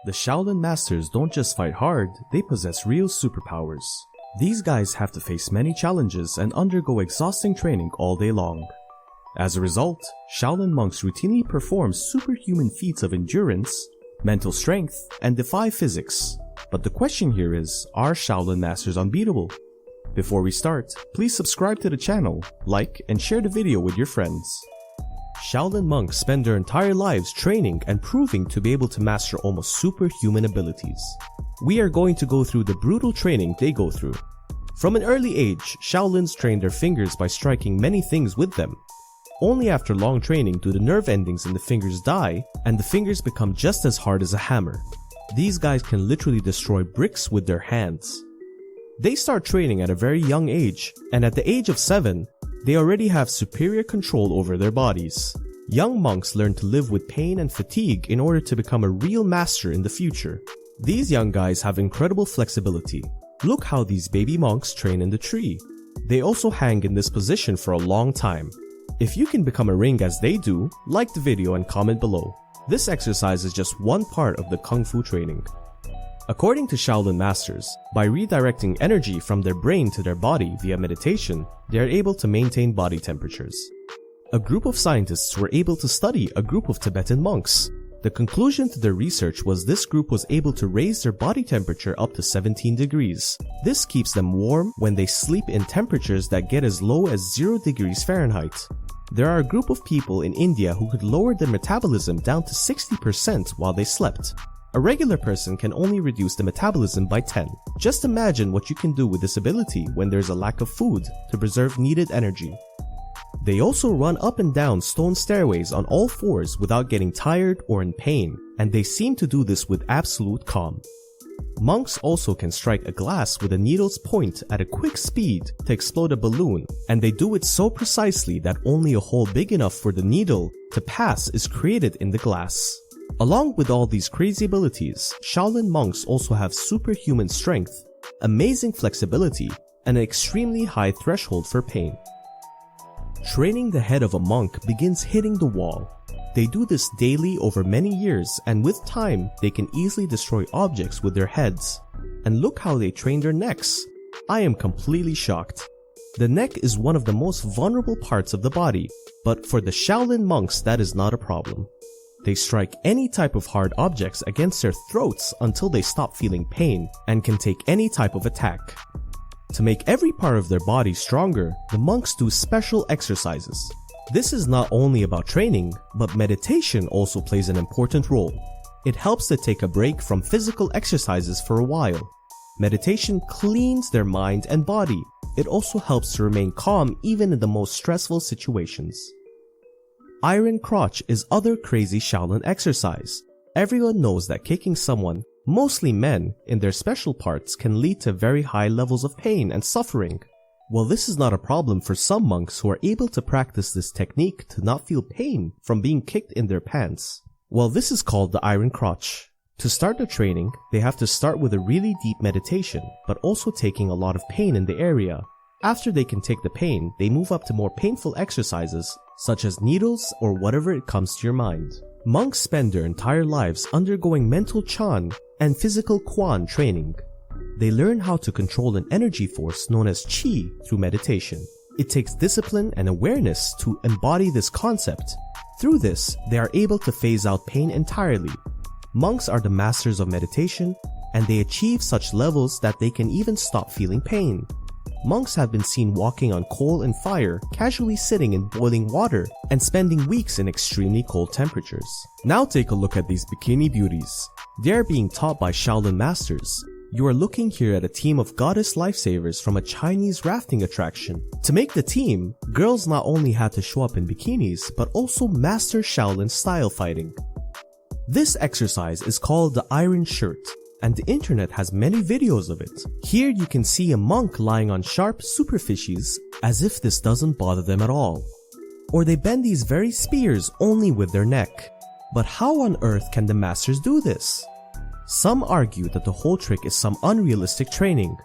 The Shaolin Masters don't just fight hard, they possess real superpowers. These guys have to face many challenges and undergo exhausting training all day long. As a result, Shaolin monks routinely perform superhuman feats of endurance, mental strength, and defy physics. But the question here is, are Shaolin Masters unbeatable? Before we start, please subscribe to the channel, like, and share the video with your friends. Shaolin monks spend their entire lives training and proving to be able to master almost superhuman abilities. We are going to go through the brutal training they go through. From an early age, Shaolins train their fingers by striking many things with them. Only after long training do the nerve endings in the fingers die, and the fingers become just as hard as a hammer. These guys can literally destroy bricks with their hands. They start training at a very young age, and at the age of 7, they already have superior control over their bodies. Young monks learn to live with pain and fatigue in order to become a real master in the future. These young guys have incredible flexibility. Look how these baby monks train in the tree. They also hang in this position for a long time. If you can become a ring as they do, like the video and comment below. This exercise is just one part of the Kung Fu training. According to Shaolin Masters, by redirecting energy from their brain to their body via meditation, they are able to maintain body temperatures. A group of scientists were able to study a group of Tibetan monks. The conclusion to their research was this group was able to raise their body temperature up to 17 degrees. This keeps them warm when they sleep in temperatures that get as low as 0 degrees Fahrenheit. There are a group of people in India who could lower their metabolism down to 60% while they slept. A regular person can only reduce the metabolism by 10. Just imagine what you can do with this ability when there's a lack of food to preserve needed energy. They also run up and down stone stairways on all fours without getting tired or in pain, and they seem to do this with absolute calm. Monks also can strike a glass with a needle's point at a quick speed to explode a balloon, and they do it so precisely that only a hole big enough for the needle to pass is created in the glass. Along with all these crazy abilities, Shaolin monks also have superhuman strength, amazing flexibility, and an extremely high threshold for pain. Training the head of a monk begins hitting the wall. They do this daily over many years, and with time, they can easily destroy objects with their heads. And look how they train their necks. I am completely shocked. The neck is one of the most vulnerable parts of the body, but for the Shaolin monks that is not a problem. They strike any type of hard objects against their throats until they stop feeling pain and can take any type of attack. To make every part of their body stronger, the monks do special exercises. This is not only about training, but meditation also plays an important role. It helps to take a break from physical exercises for a while. Meditation cleans their mind and body. It also helps to remain calm even in the most stressful situations. Iron crotch is other crazy Shaolin exercise. Everyone knows that kicking someone, mostly men, in their special parts can lead to very high levels of pain and suffering. Well, this is not a problem for some monks who are able to practice this technique to not feel pain from being kicked in their pants. Well, this is called the iron crotch. To start the training, they have to start with a really deep meditation, but also taking a lot of pain in the area. After they can take the pain, they move up to more painful exercises, such as needles or whatever it comes to your mind. Monks spend their entire lives undergoing mental chan and physical quan training. They learn how to control an energy force known as qi through meditation. It takes discipline and awareness to embody this concept. Through this, they are able to phase out pain entirely. Monks are the masters of meditation, and they achieve such levels that they can even stop feeling pain. Monks have been seen walking on coal and fire, casually sitting in boiling water, and spending weeks in extremely cold temperatures. Now take a look at these bikini beauties. They are being taught by Shaolin Masters. You are looking here at a team of goddess lifesavers from a Chinese rafting attraction. To make the team, girls not only had to show up in bikinis, but also master Shaolin style fighting. This exercise is called the iron shirt, and the internet has many videos of it. Here you can see a monk lying on sharp superficies as if this doesn't bother them at all. Or they bend these very spears only with their neck. But how on earth can the masters do this? Some argue that the whole trick is some unrealistic training.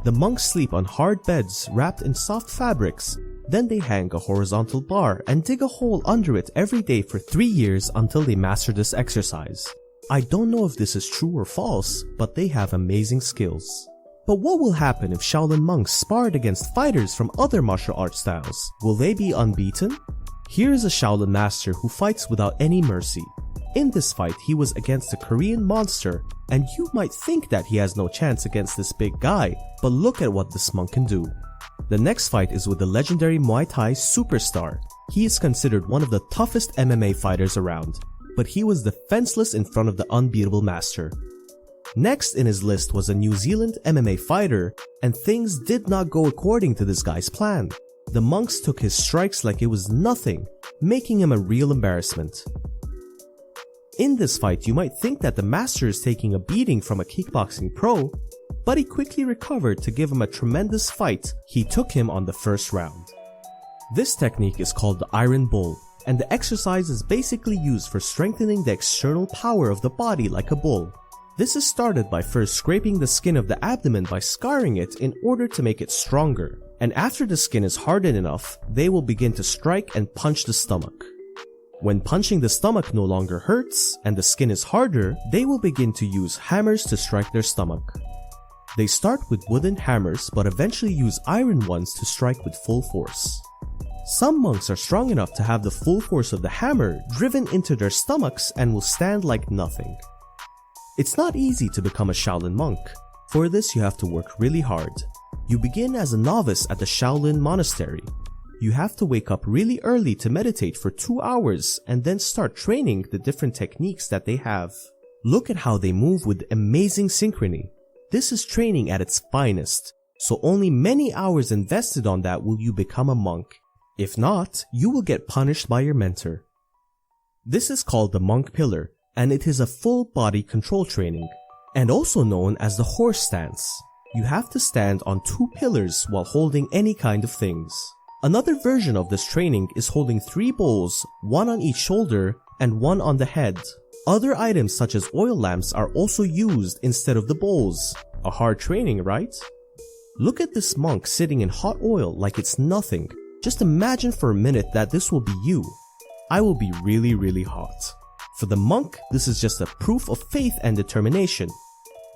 The monks sleep on hard beds wrapped in soft fabrics. Then they hang a horizontal bar and dig a hole under it every day for 3 years until they master this exercise. I don't know if this is true or false, but they have amazing skills. But what will happen if Shaolin monks sparred against fighters from other martial arts styles? Will they be unbeaten? Here is a Shaolin Master who fights without any mercy. In this fight, he was against a Korean monster, and you might think that he has no chance against this big guy, but look at what this monk can do. The next fight is with the legendary Muay Thai superstar. He is considered one of the toughest MMA fighters around, but he was defenseless in front of the unbeatable master. Next in his list was a New Zealand MMA fighter, and things did not go according to this guy's plan. The monks took his strikes like it was nothing, making him a real embarrassment. In this fight, you might think that the master is taking a beating from a kickboxing pro, but he quickly recovered to give him a tremendous fight. He took him on the first round. This technique is called the Iron Bull, and the exercise is basically used for strengthening the external power of the body like a bull. This is started by first scraping the skin of the abdomen by scarring it in order to make it stronger, and after the skin is hardened enough, they will begin to strike and punch the stomach. When punching the stomach no longer hurts and the skin is harder, they will begin to use hammers to strike their stomach. They start with wooden hammers but eventually use iron ones to strike with full force. Some monks are strong enough to have the full force of the hammer driven into their stomachs and will stand like nothing. It's not easy to become a Shaolin monk. For this, you have to work really hard. You begin as a novice at the Shaolin Monastery. You have to wake up really early to meditate for 2 hours and then start training the different techniques that they have. Look at how they move with amazing synchrony. This is training at its finest, so only many hours invested on that will you become a monk. If not, you will get punished by your mentor. This is called the monk pillar, and it is a full body control training, and also known as the horse stance. You have to stand on 2 pillars while holding any kind of things. Another version of this training is holding 3 bowls, 1 on each shoulder and 1 on the head. Other items such as oil lamps are also used instead of the bowls. A hard training, right? Look at this monk sitting in hot oil like it's nothing. Just imagine for a minute that this will be you. I will be really hot. For the monk, this is just a proof of faith and determination.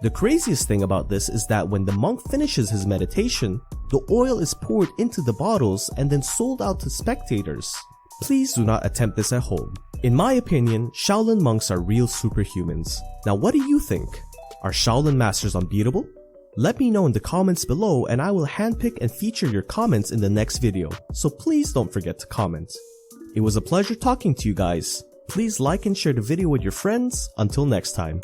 The craziest thing about this is that when the monk finishes his meditation, the oil is poured into the bottles and then sold out to spectators. Please do not attempt this at home. In my opinion, Shaolin monks are real superhumans. Now what do you think? Are Shaolin masters unbeatable? Let me know in the comments below and I will handpick and feature your comments in the next video, so please don't forget to comment. It was a pleasure talking to you guys. Please like and share the video with your friends. Until next time.